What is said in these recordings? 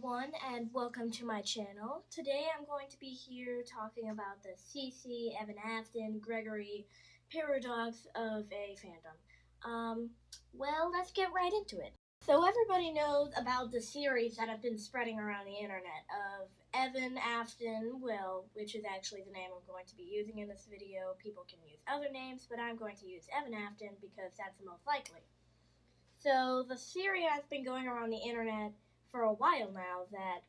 everyone, and welcome to my channel. Today I'm going to be here talking about the CC, Evan Afton, Gregory paradox of a fandom. Well, let's get right into it. So everybody knows about the series that have been spreading around the internet of Evan Afton, which is actually the name I'm going to be using in this video. People can use other names, but I'm going to use Evan Afton because that's the most likely. So the theory has been going around the internet for a while now that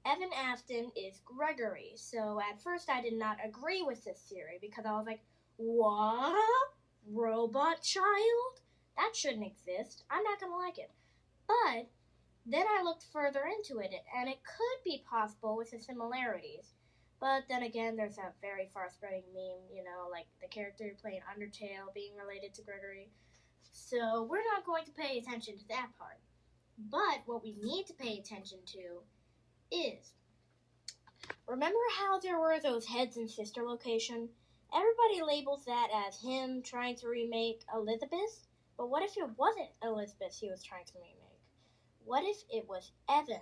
Evan Afton is Gregory. So at first I did not agree with this theory because I was like, what? Robot child? That shouldn't exist. I'm not going to like it. But then I looked further into it, and it could be possible with the similarities. But then again, there's a very far-spreading meme, like the character playing Undertale being related to Gregory. So we're not going to pay attention to that part. But what we need to pay attention to is, remember how there were those heads in Sister Location? Everybody labels that as him trying to remake Elizabeth, but what if it wasn't Elizabeth he was trying to remake? What if it was Evan?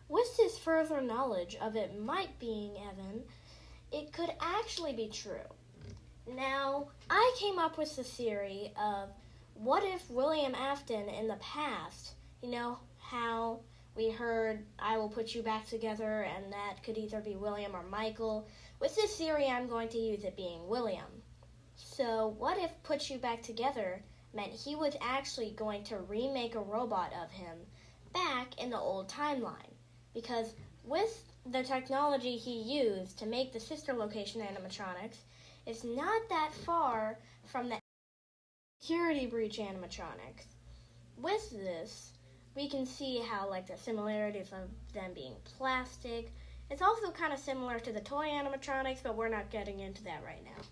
With this further knowledge of it might being Evan, it could actually be true. Now, I came up with the theory of, what if William Afton in the past, how we heard, I will put you back together, and that could either be William or Michael. With this theory, I'm going to use it being William. So what if put you back together meant he was actually going to remake a robot of him back in the old timeline? Because with the technology he used to make the Sister Location animatronics, it's not that far from the security breach animatronics. With this, we can see how the similarities of them being plastic. It's also kind of similar to the toy animatronics, but we're not getting into that right now.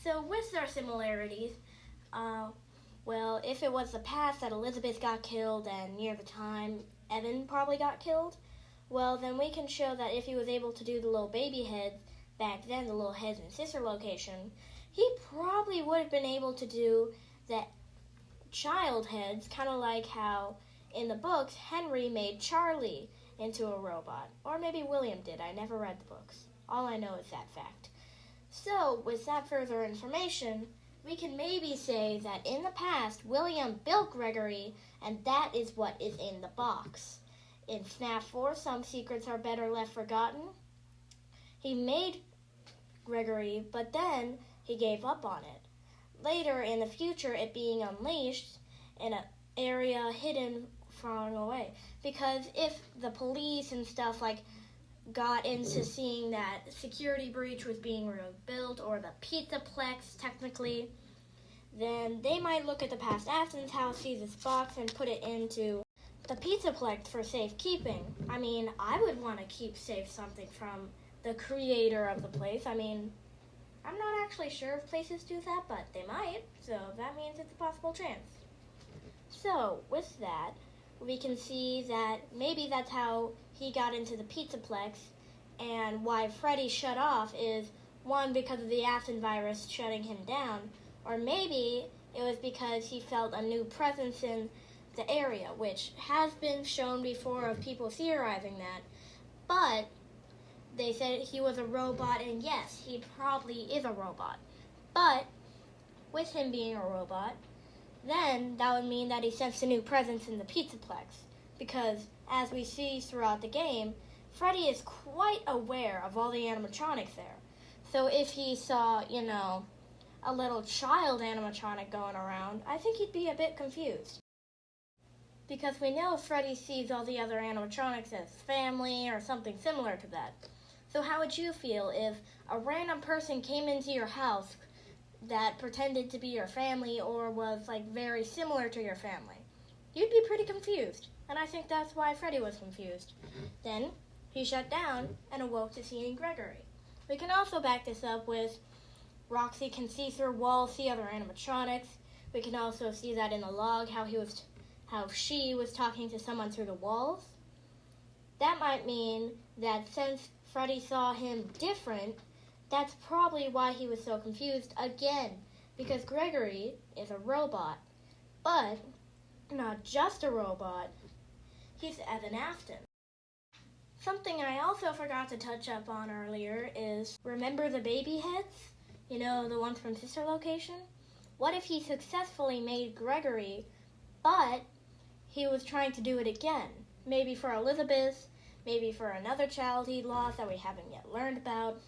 So with their similarities, if it was the past that Elizabeth got killed and near the time Evan probably got killed, then we can show that if he was able to do the little baby heads back then, the little heads in Sister Location, he probably would have been able to do the child heads, kind of like how in the books Henry made Charlie into a robot. Or maybe William did. I never read the books. All I know is that fact. So, with that further information, we can maybe say that in the past, William built Gregory, and that is what is in the box. In Fnaf 4, Some Secrets Are Better Left Forgotten, he made Gregory, but then he gave up on it. Later in the future, it being unleashed in an area hidden far away. Because if the police and stuff got into seeing that security breach was being rebuilt, or the Pizzaplex technically, then they might look at the past Afton's house, see this box, and put it into the Pizzaplex for safekeeping. I mean, I would want to keep safe something from the creator of the place. I mean, I'm not actually sure if places do that, but they might, so that means it's a possible chance. So, with that, we can see that maybe that's how he got into the Pizzaplex, and why Freddy shut off is, one, because of the Afton virus shutting him down, or maybe it was because he felt a new presence in the area, which has been shown before of people theorizing that, but they said he was a robot, and yes, he probably is a robot. But with him being a robot, then that would mean that he sensed a new presence in the Pizzaplex. Because, as we see throughout the game, Freddy is quite aware of all the animatronics there. So if he saw, a little child animatronic going around, I think he'd be a bit confused. Because we know Freddy sees all the other animatronics as family or something similar to that. So how would you feel if a random person came into your house that pretended to be your family or was very similar to your family? You'd be pretty confused, and I think that's why Freddy was confused. Then he shut down and awoke to seeing Gregory. We can also back this up with Roxy can see through walls, see other animatronics. We can also see that in the log how she was talking to someone through the walls. That might mean that since Freddy saw him different, that's probably why he was so confused again, because Gregory is a robot. But not just a robot, he's Evan Afton. Something I also forgot to touch up on earlier is, remember the baby heads? You know, the ones from Sister Location? What if he successfully made Gregory, but he was trying to do it again? Maybe for Elizabeth, maybe for another child he'd lost that we haven't yet learned about.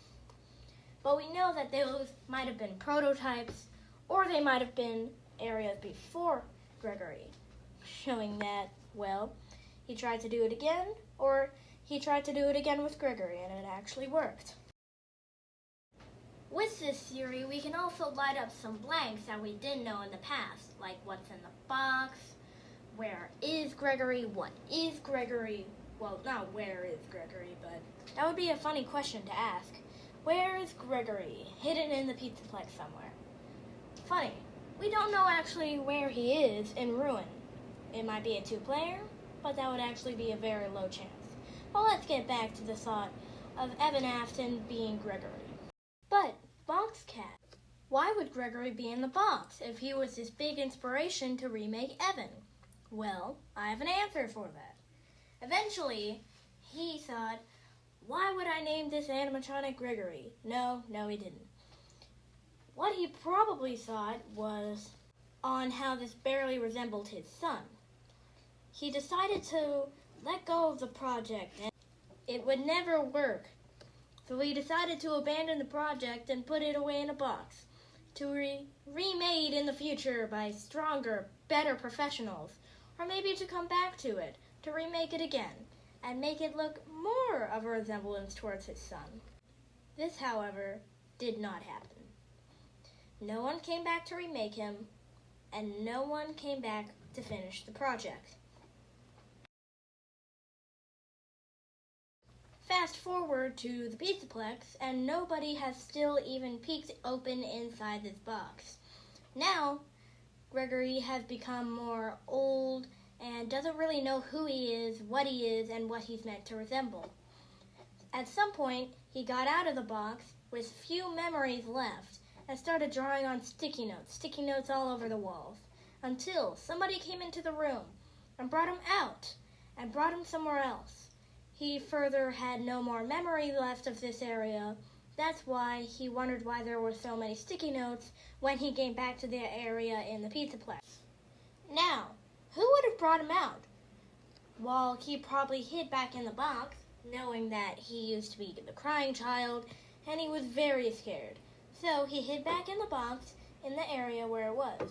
But we know that those might have been prototypes, or they might have been areas before Gregory, showing that, well, he tried to do it again, or he tried to do it again with Gregory, and it actually worked. With this theory, we can also light up some blanks that we didn't know in the past, like what's in the box, where is Gregory, what is Gregory? Well, not where is Gregory, but that would be a funny question to ask. Where is Gregory? Hidden in the Pizzaplex somewhere. Funny, we don't know actually where he is in Ruin. It might be a 2-player, but that would actually be a very low chance. Well, let's get back to the thought of Evan Afton being Gregory. But, Box Cat, why would Gregory be in the box if he was this big inspiration to remake Evan? Well, I have an answer for that. Eventually, he thought, why would I name this animatronic Gregory? No, he didn't. What he probably thought was on how this barely resembled his son. He decided to let go of the project, and it would never work. So he decided to abandon the project and put it away in a box, to be remade in the future by stronger, better professionals, or maybe to come back to it, to remake it again, and make it look more of a resemblance towards his son. This, however, did not happen. No one came back to remake him, and no one came back to finish the project. Fast forward to the Pizzaplex, and nobody has still even peeked open inside this box. Now, Gregory has become more old and doesn't really know who he is, and what he's meant to resemble. At some point, he got out of the box with few memories left and started drawing on sticky notes all over the walls, until somebody came into the room and brought him out and brought him somewhere else. He further had no more memory left of this area. That's why he wondered why there were so many sticky notes when he came back to the area in the Pizzaplex. Now, who would have brought him out? Well, he probably hid back in the box, knowing that he used to be the crying child, and he was very scared. So he hid back in the box in the area where it was.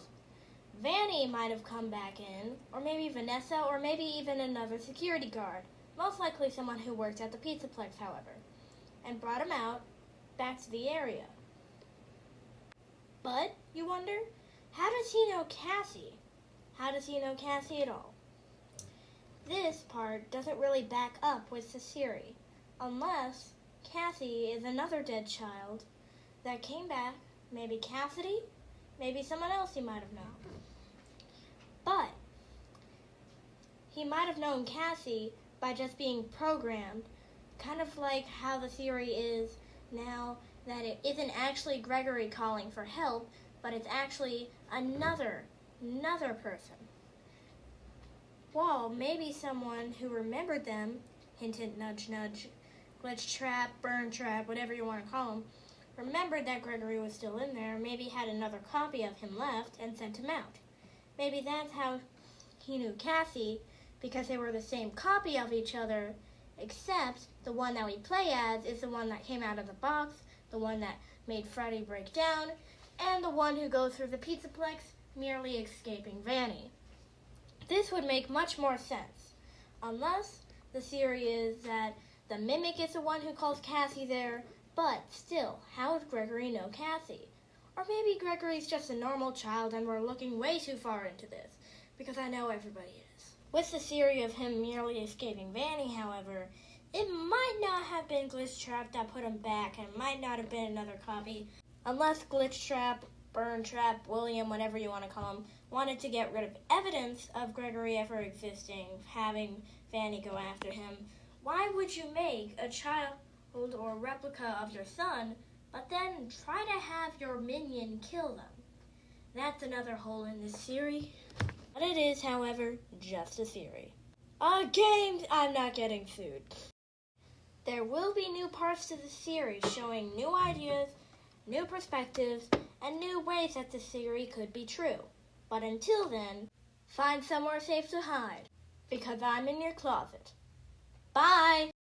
Vanny might have come back in, or maybe Vanessa, or maybe even another security guard, most likely someone who worked at the Pizzaplex, however, and brought him out back to the area. But, you wonder, how does he know Cassie? How does he know Cassie at all? This part doesn't really back up with the theory, unless Cassie is another dead child that came back, maybe Cassidy, maybe someone else he might have known. But he might have known Cassie by just being programmed, kind of like how the theory is now that it isn't actually Gregory calling for help, but it's actually another person. Well, maybe someone who remembered them, hint, hint, nudge, nudge, glitch trap, burn trap, whatever you want to call them, remembered that Gregory was still in there, maybe had another copy of him left and sent him out. Maybe that's how he knew Cassie, because they were the same copy of each other, except the one that we play as is the one that came out of the box, the one that made Freddy break down, and the one who goes through the Pizzaplex, merely escaping Vanny. This would make much more sense, unless the theory is that the Mimic is the one who calls Cassie there, but still, how would Gregory know Cassie? Or maybe Gregory's just a normal child and we're looking way too far into this, because I know everybody is. With the theory of him merely escaping Vanny, however, it might not have been Glitch Trap that put him back, and it might not have been another copy, unless Glitch Trap, Burn Trap, William, whatever you want to call him, wanted to get rid of evidence of Gregory ever existing, having Vanny go after him. Why would you make a child or replica of your son, but then try to have your minion kill them? That's another hole in this theory. But it is, however, just a theory. Games, I'm not getting sued. There will be new parts to the series showing new ideas, new perspectives, and new ways that the theory could be true. But until then, find somewhere safe to hide, because I'm in your closet. Bye!